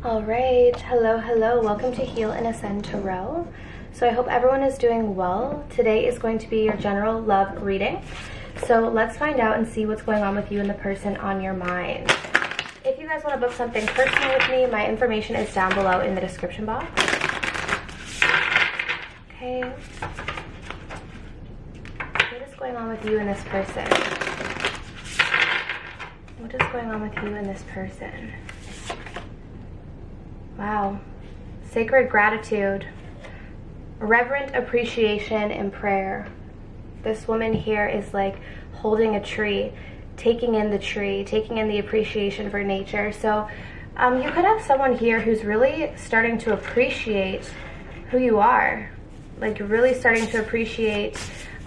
All right, hello, welcome to Heal and Ascend Tarot. So I hope everyone is doing well. Today is going to be your general love reading. So let's find out and see what's going on with you and the person on your mind. If you guys want to book something personal with me, my information is down below in the description box. Okay. What is going on with you and this person? What is going on with you and this person? Wow. Sacred gratitude, reverent appreciation and prayer. This woman here is like holding a tree, taking in the tree, taking in the appreciation for nature. So you could have someone here who's really starting to appreciate who you are, like really starting to appreciate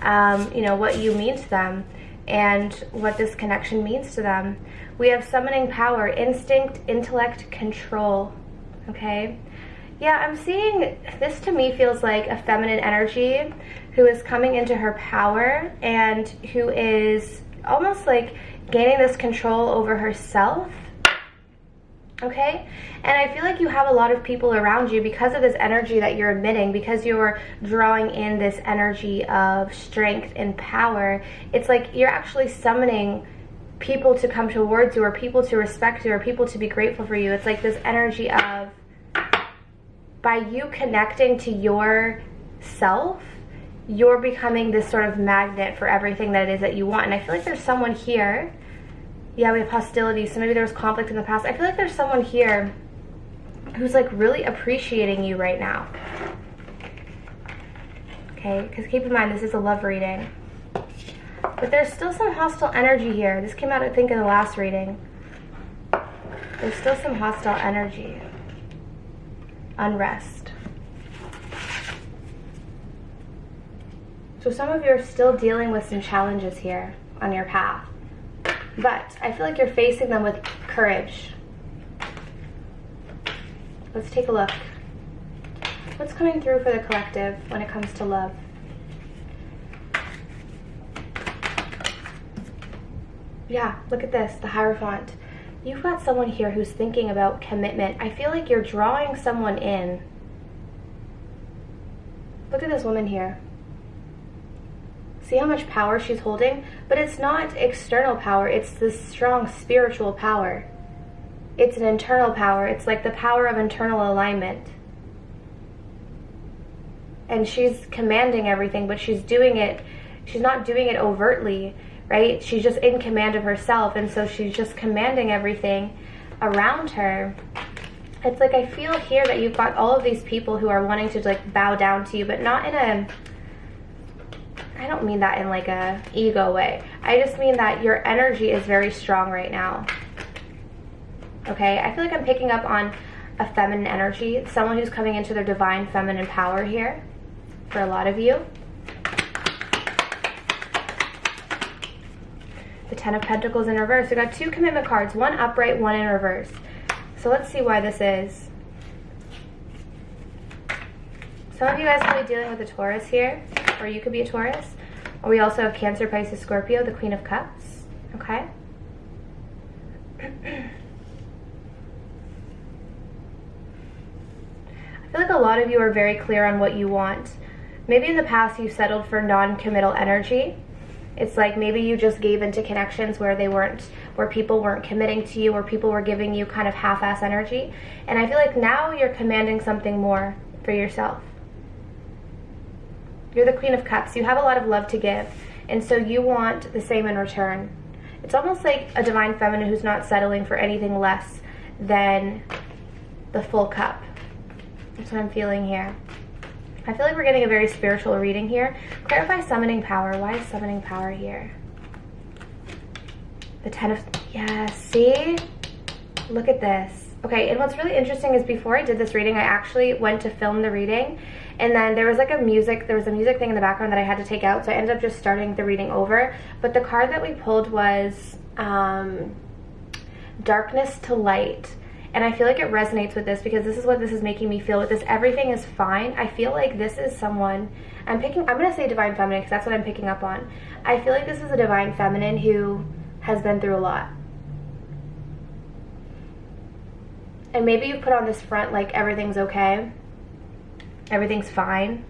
what you mean to them and what this connection means to them. We have summoning power, instinct, intellect, control. Okay, yeah, I'm seeing this. To me feels like a feminine energy who is coming into her power and who is almost like gaining this control over herself. Okay, and I feel like you have a lot of people around you because of this energy that you're emitting, because you're drawing in this energy of strength and power. It's like you're actually summoning people to come towards you, or people to respect you, or people to be grateful for you. It's like this energy of, by you connecting to yourself, you're becoming this sort of magnet for everything that it is that you want. And I feel like there's someone here. Yeah, we have hostility, so maybe there was conflict in the past. I feel like there's someone here who's like really appreciating you right now. Okay, because keep in mind, this is a love reading. But there's still some hostile energy here. This came out, I think, in the last reading. There's still some hostile energy. Unrest. So some of you are still dealing with some challenges here on your path. But I feel like you're facing them with courage. Let's take a look. What's coming through for the collective when it comes to love? Yeah, look at this, the Hierophant. You've got someone here who's thinking about commitment. I feel like you're drawing someone in. Look at this woman here. See how much power she's holding? But it's not external power, it's this strong spiritual power. It's an internal power. It's like the power of internal alignment. And she's commanding everything, but she's doing it, she's not doing it overtly, right? She's just in command of herself, and so she's just commanding everything around her. It's like I feel here that you've got all of these people who are wanting to like bow down to you, but not in a, I don't mean that in like a ego way. I just mean that your energy is very strong right now. Okay, I feel like I'm picking up on a feminine energy, someone who's coming into their divine feminine power here for a lot of you. The Ten of Pentacles in reverse. We got two commitment cards, one upright, one in reverse. So let's see why this is. Some of you guys could be dealing with a Taurus here, or you could be a Taurus. Or we also have Cancer, Pisces, Scorpio, the Queen of Cups. Okay? I feel like a lot of you are very clear on what you want. Maybe in the past you settled for non-committal energy. It's like maybe you just gave into connections where people weren't committing to you, or people were giving you kind of half-ass energy. And I feel like now you're commanding something more for yourself. You're the Queen of Cups. You have a lot of love to give, and so you want the same in return. It's almost like a divine feminine who's not settling for anything less than the full cup. That's what I'm feeling here. I feel like we're getting a very spiritual reading here. Clarify summoning power. Why is summoning power here? The Ten of... Yeah, see? Look at this. Okay, and what's really interesting is before I did this reading, I actually went to film the reading, and then there was like a music thing in the background that I had to take out, so I ended up just starting the reading over. But the card that we pulled was Darkness to Light. And I feel like it resonates with this because this is what this is making me feel with this. Everything is fine. I feel like this is someone, I'm going to say divine feminine because that's what I'm picking up on. I feel like this is a divine feminine who has been through a lot. And maybe you put on this front like everything's okay, everything's fine.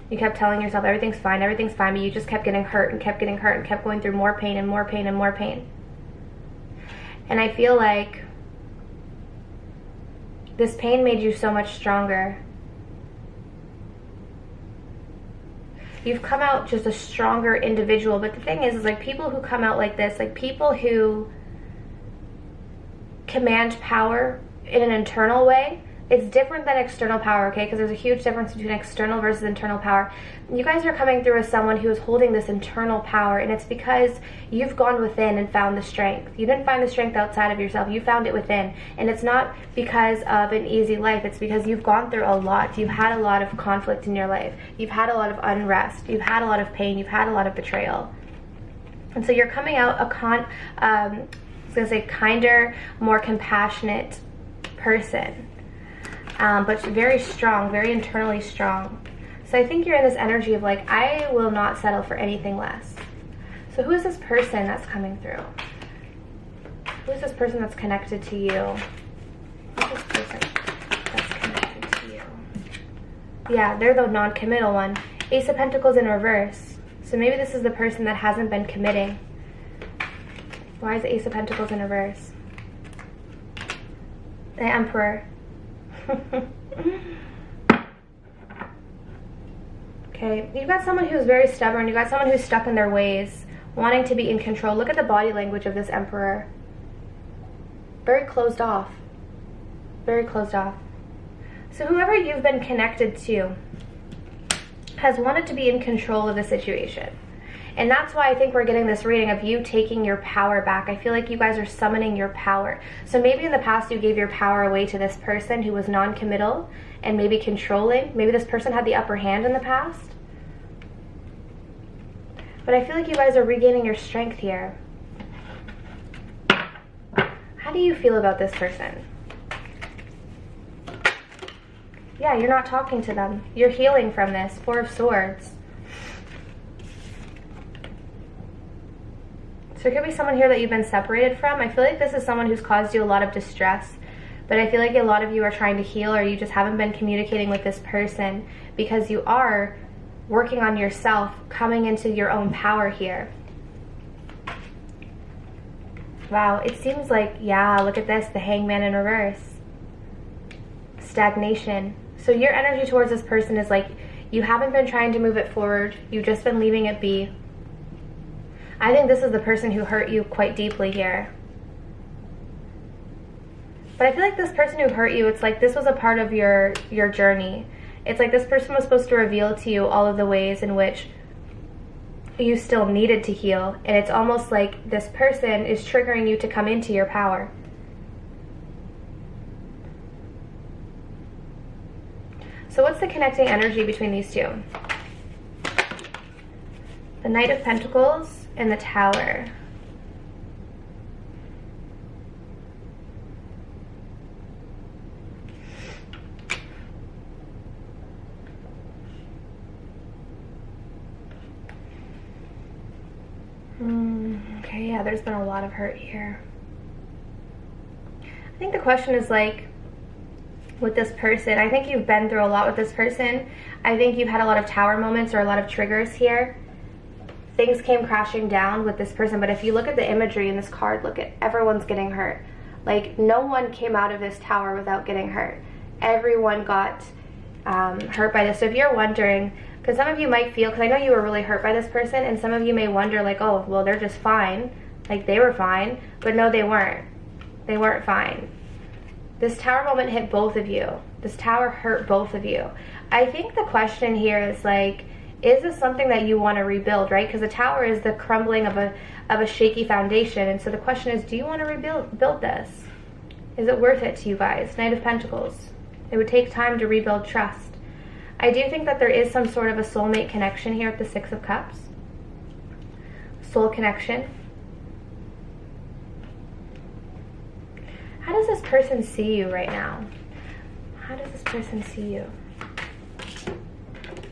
You kept telling yourself everything's fine, but you just kept getting hurt and kept getting hurt and kept going through more pain and more pain and more pain. And I feel like this pain made you so much stronger. You've come out just a stronger individual. But the thing is like people who come out like this, like people who command power in an internal way, it's different than external power, okay? Because there's a huge difference between external versus internal power. You guys are coming through as someone who is holding this internal power, and it's because you've gone within and found the strength. You didn't find the strength outside of yourself. You found it within. And it's not because of an easy life. It's because you've gone through a lot. You've had a lot of conflict in your life. You've had a lot of unrest. You've had a lot of pain. You've had a lot of betrayal. And so you're coming out I was going to say kinder, more compassionate person. But very strong, very internally strong. So I think you're in this energy of like, I will not settle for anything less. So who is this person that's coming through? Who is this person that's connected to you? Who is this person that's connected to you? Yeah, they're the non-committal one. Ace of Pentacles in reverse. So maybe this is the person that hasn't been committing. Why is the Ace of Pentacles in reverse? The Emperor. Okay, you've got someone who's very stubborn. You've got someone who's stuck in their ways, wanting to be in control. Look at the body language of this Emperor. Very closed off. Very closed off. So whoever you've been connected to has wanted to be in control of the situation. And that's why I think we're getting this reading of you taking your power back. I feel like you guys are summoning your power. So maybe in the past you gave your power away to this person who was non-committal and maybe controlling. Maybe this person had the upper hand in the past. But I feel like you guys are regaining your strength here. How do you feel about this person? Yeah, you're not talking to them. You're healing from this. Four of Swords. So it could be someone here that you've been separated from. I feel like this is someone who's caused you a lot of distress. But I feel like a lot of you are trying to heal, or you just haven't been communicating with this person because you are working on yourself, coming into your own power here. Wow, it seems like, yeah, look at this, the Hangman in reverse. Stagnation. So your energy towards this person is like, you haven't been trying to move it forward. You've just been leaving it be. I think this is the person who hurt you quite deeply here. But I feel like this person who hurt you, it's like this was a part of your journey. It's like this person was supposed to reveal to you all of the ways in which you still needed to heal. And it's almost like this person is triggering you to come into your power. So what's the connecting energy between these two? The Knight of Pentacles and the Tower. Okay, yeah, there's been a lot of hurt here. I think the question is like, with this person, I think you've been through a lot with this person. I think you've had a lot of tower moments or a lot of triggers here. Things came crashing down with this person, but if you look at the imagery in this card, look at everyone's getting hurt. Like, no one came out of this tower without getting hurt. Everyone got hurt by this. So if you're wondering, because some of you might feel, because I know you were really hurt by this person, and some of you may wonder like, oh, well, they're just fine. Like, they were fine. But no, they weren't. They weren't fine. This tower moment hit both of you. This tower hurt both of you. I think the question here is like, is this something that you want to rebuild, right? Because the tower is the crumbling of a shaky foundation. And so the question is, do you want to build this? Is it worth it to you guys? Knight of Pentacles. It would take time to rebuild trust. I do think that there is some sort of a soulmate connection here with the Six of Cups. Soul connection. How does this person see you right now? How does this person see you?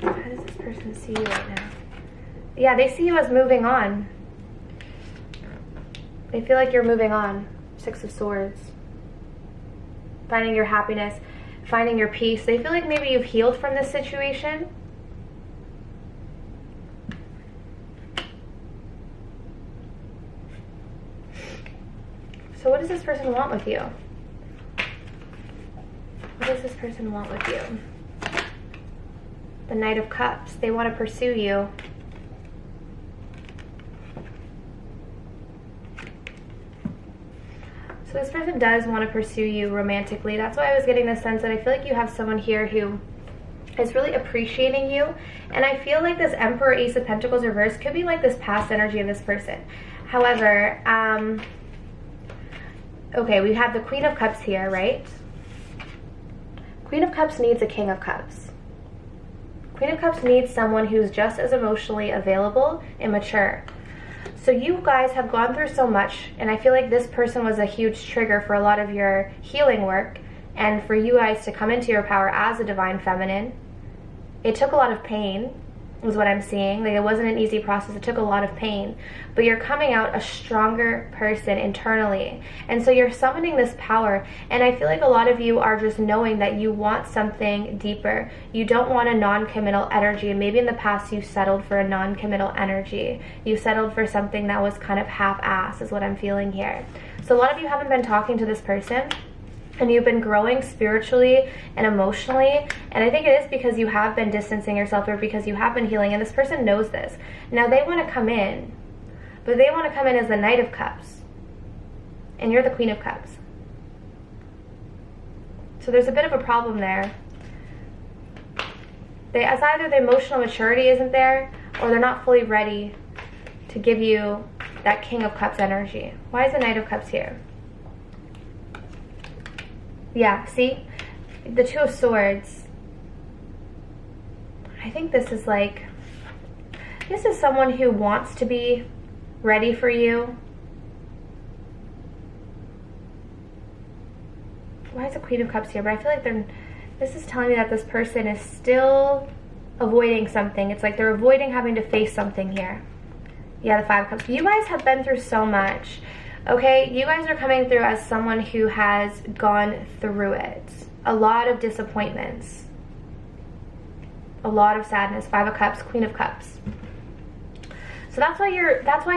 How does this person see you right now? Yeah, they see you as moving on. They feel like you're moving on. Six of Swords. finding your happiness, finding your peace. They feel like maybe you've healed from this situation. So what does this person want with you? What does this person want with you? The Knight of Cups. They want to pursue you. So this person does want to pursue you romantically. That's why I was getting the sense that I feel like you have someone here who is really appreciating you. And I feel like this Emperor, Ace of Pentacles reverse could be like this past energy of this person. However, okay, we have the Queen of Cups here, right? Queen of Cups needs a King of Cups. Queen of Cups needs someone who's just as emotionally available and mature. So you guys have gone through so much, and I feel like this person was a huge trigger for a lot of your healing work, and for you guys to come into your power as a divine feminine. It took a lot of pain, is what I'm seeing. Like, it wasn't an easy process. It took a lot of pain, but you're coming out a stronger person internally, and so you're summoning this power. And I feel like a lot of you are just knowing that you want something deeper. You don't want a non-committal energy, and maybe in the past you settled for a non-committal energy. You settled for something that was kind of half-assed, is what I'm feeling here. So a lot of you haven't been talking to this person, and you've been growing spiritually and emotionally, and I think it is because you have been distancing yourself, or because you have been healing, and this person knows this. Now they want to come in, but they want to come in as the Knight of Cups, and you're the Queen of Cups. So there's a bit of a problem there. As either the emotional maturity isn't there, or they're not fully ready to give you that King of Cups energy. Why is the Knight of Cups here? Yeah, see? The Two of Swords. I think this is like, this is someone who wants to be ready for you. Why is the Queen of Cups here? But I feel like this is telling me that this person is still avoiding something. It's like they're avoiding having to face something here. Yeah, the Five of Cups. You guys have been through so much. Okay, you guys are coming through as someone who has gone through it. A lot of disappointments. A lot of sadness. Five of Cups, Queen of Cups. So that's why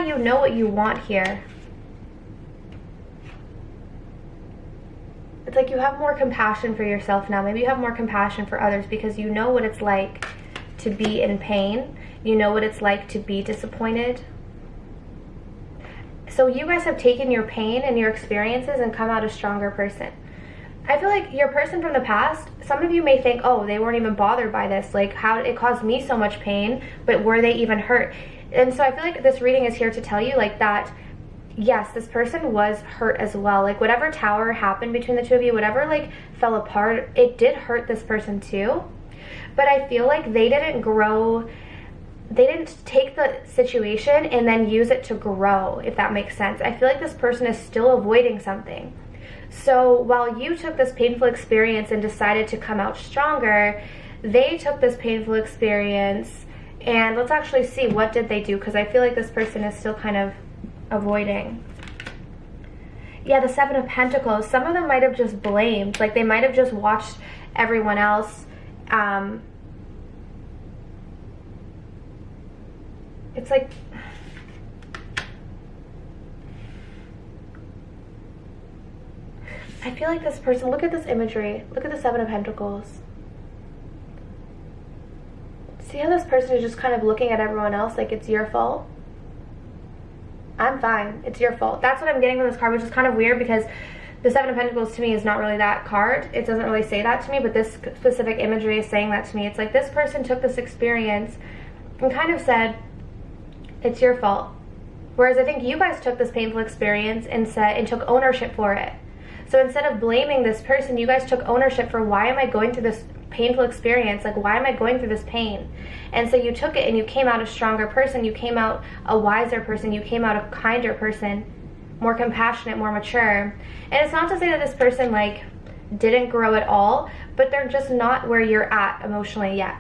you know what you want here. It's like you have more compassion for yourself now. Maybe you have more compassion for others because you know what it's like to be in pain. You know what it's like to be disappointed. So you guys have taken your pain and your experiences and come out a stronger person. I feel like your person from the past, some of you may think, oh, they weren't even bothered by this. Like, how it caused me so much pain, but were they even hurt? And so I feel like this reading is here to tell you like that, yes, this person was hurt as well. Like, whatever tower happened between the two of you, whatever like fell apart, it did hurt this person too. But I feel like they didn't grow. They didn't take the situation and then use it to grow, if that makes sense. I feel like this person is still avoiding something. So while you took this painful experience and decided to come out stronger, they took this painful experience, and let's actually see, what did they do? Because I feel like this person is still kind of avoiding. Yeah, the Seven of Pentacles. Some of them might have just blamed. Like, they might have just watched everyone else. It's like, I feel like this person, look at this imagery. Look at the Seven of Pentacles. See how this person is just kind of looking at everyone else like it's your fault? I'm fine. It's your fault. That's what I'm getting from this card, which is kind of weird because the Seven of Pentacles to me is not really that card. It doesn't really say that to me, but this specific imagery is saying that to me. It's like this person took this experience and kind of said, it's your fault. Whereas I think you guys took this painful experience and took ownership for it. So instead of blaming this person, you guys took ownership for, why am I going through this painful experience? Like, why am I going through this pain? And so you took it and you came out a stronger person. You came out a wiser person. You came out a kinder person, more compassionate, more mature. And it's not to say that this person like didn't grow at all, but they're just not where you're at emotionally yet.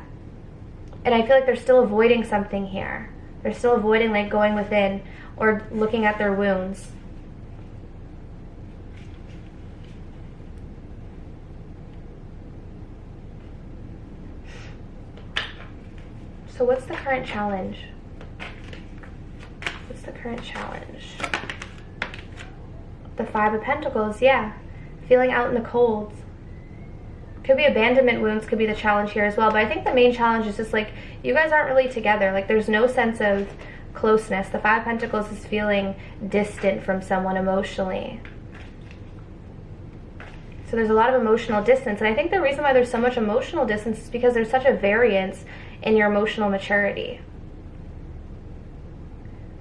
And I feel like they're still avoiding something here. They're still avoiding like going within or looking at their wounds. So what's the current challenge? What's the current challenge? The Five of Pentacles, yeah. Feeling out in the cold. Could be abandonment wounds, could be the challenge here as well. But I think the main challenge is just like, you guys aren't really together. Like, there's no sense of closeness. The Five of Pentacles is feeling distant from someone emotionally. So there's a lot of emotional distance. And I think the reason why there's so much emotional distance is because there's such a variance in your emotional maturity.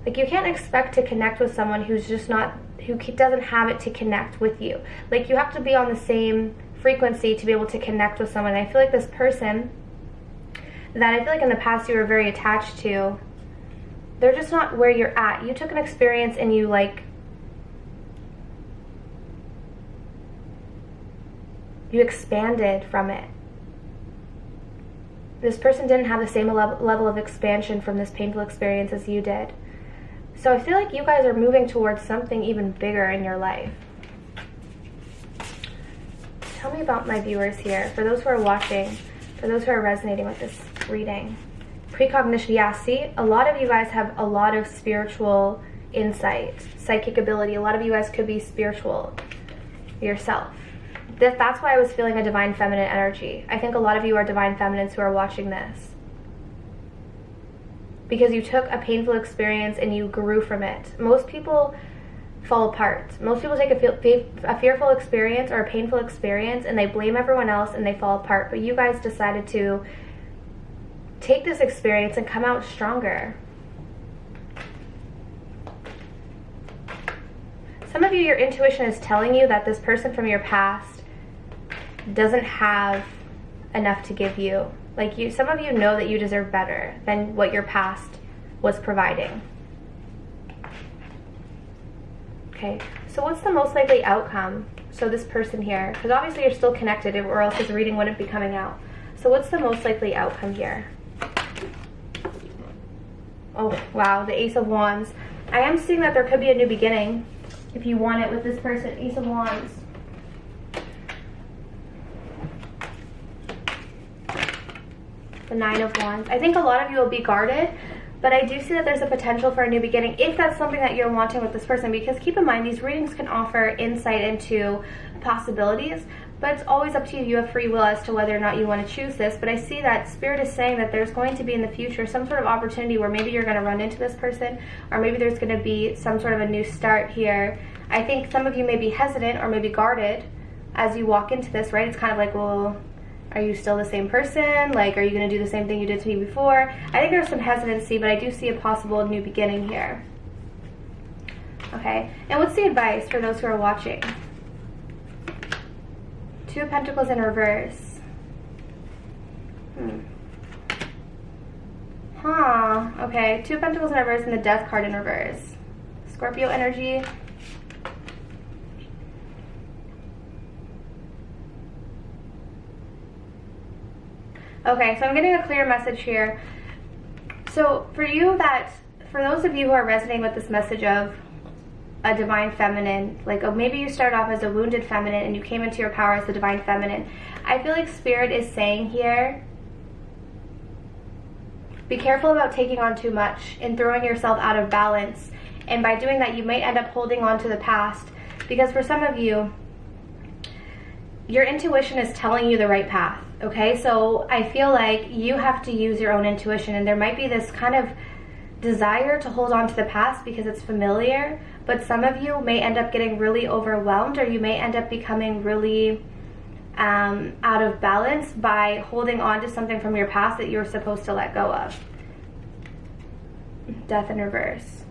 Like, you can't expect to connect with someone who's just not, who doesn't have it to connect with you. Like, you have to be on the same frequency to be able to connect with someone. And I feel like this person that I feel like in the past you were very attached to, they're just not where you're at. You took an experience and you like, you expanded from it. This person didn't have the same level of expansion from this painful experience as you did. So I feel like you guys are moving towards something even bigger in your life. Tell me about my viewers here. For those who are watching, for those who are resonating with this reading. Precognition, yeah, see, a lot of you guys have a lot of spiritual insight, psychic ability. A lot of you guys could be spiritual yourself. That's why I was feeling a divine feminine energy. I think a lot of you are divine feminines who are watching this. Because you took a painful experience and you grew from it. Most people fall apart. Most people take a fearful experience or a painful experience and they blame everyone else and they fall apart. But you guys decided to take this experience and come out stronger. Some of you, your intuition is telling you that this person from your past doesn't have enough to give you. Like, some of you know that you deserve better than what your past was providing. Okay, so what's the most likely outcome? So this person here, because obviously you're still connected or else this reading wouldn't be coming out. So what's the most likely outcome here? Oh, wow, the Ace of Wands. I am seeing that there could be a new beginning if you want it with this person. Ace of Wands. The Nine of Wands. I think a lot of you will be guarded, but I do see that there's a potential for a new beginning if that's something that you're wanting with this person, because keep in mind, these readings can offer insight into possibilities, but it's always up to you. You have free will as to whether or not you want to choose this, but I see that Spirit is saying that there's going to be in the future some sort of opportunity where maybe you're going to run into this person, or maybe there's going to be some sort of a new start here. I think some of you may be hesitant or maybe guarded as you walk into this, right? It's kind of like, well, are you still the same person? Like, are you going to do the same thing you did to me before? I think there's some hesitancy, but I do see a possible new beginning here. Okay, and what's the advice for those who are watching? Two of Pentacles in reverse. Okay, Two of Pentacles in reverse and the Death card in reverse. Scorpio energy. Okay, so I'm getting a clear message here. So for those of you who are resonating with this message of a divine feminine, like maybe you started off as a wounded feminine and you came into your power as the divine feminine. I feel like Spirit is saying here, be careful about taking on too much and throwing yourself out of balance. And by doing that, you might end up holding on to the past, because for some of you, your intuition is telling you the right path. Okay, so I feel like you have to use your own intuition, and there might be this kind of desire to hold on to the past because it's familiar, but some of you may end up getting really overwhelmed, or you may end up becoming really out of balance by holding on to something from your past that you're supposed to let go of. Death in reverse.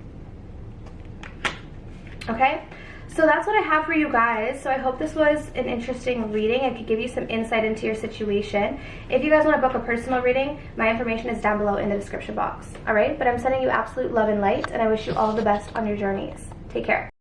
Okay? So that's what I have for you guys. So I hope this was an interesting reading. It could give you some insight into your situation. If you guys want to book a personal reading, my information is down below in the description box. Alright? But I'm sending you absolute love and light, and I wish you all the best on your journeys. Take care.